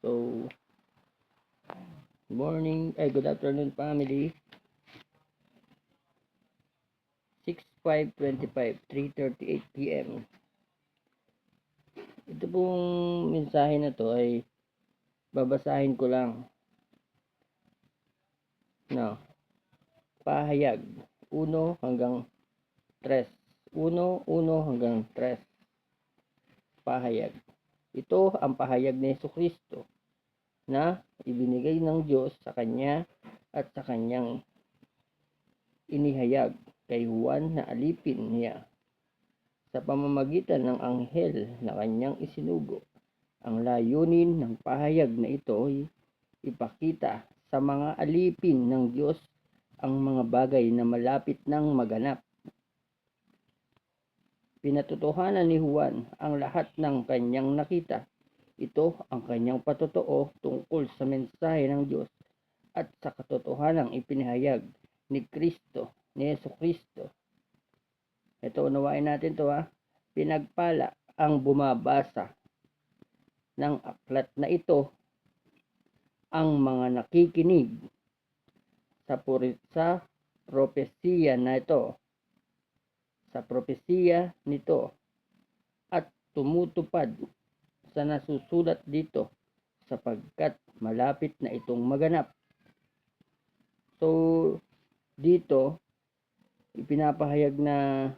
So, good afternoon family. 6/5/25, 3:38 PM. Ito pong mensahe na to ay babasahin ko lang. No. Pahayag 1 hanggang 3. 1 hanggang 3. Pahayag. Ito ang pahayag ni Jesucristo na ibinigay ng Diyos sa kanya at sa kanyang inihayag kay Juan na alipin niya sa pamamagitan ng anghel na kanyang isinugo. Ang layunin ng pahayag na ito ay ipakita sa mga alipin ng Diyos ang mga bagay na malapit nang maganap. Pinatotohanan ni Juan ang lahat ng kanyang nakita. Ito ang kanyang patotoo tungkol sa mensahe ng Diyos at sa katotohanang ipinahayag ni Jesucristo. Ito, unawain natin to Pinagpala ang bumabasa ng aklat na ito, ang mga nakikinig sa propesiya na ito, sa propesiya nito at tumutupad sa nasusulat dito sapagkat malapit na itong maganap. So, dito ipinapahayag na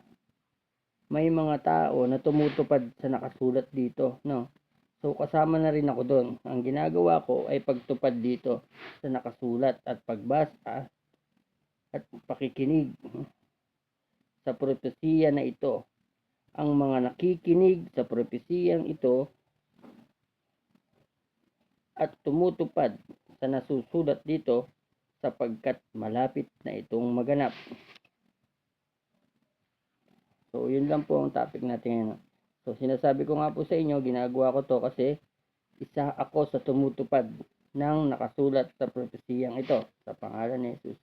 may mga tao na tumutupad sa nakasulat dito, no? So, kasama na rin ako doon. Ang ginagawa ko ay pagtupad dito sa nakasulat at pagbasa at pakikinig sa propesiya na ito. Ang mga nakikinig sa propesiyang ito at tumutupad sa nasusulat dito sapagkat malapit na itong maganap. So, yun lang po ang topic natin ngayon. So, sinasabi ko nga po sa inyo, ginagawa ko to kasi isa ako sa tumutupad ng nakasulat sa propesiyang ito sa pangalan ni Jesus.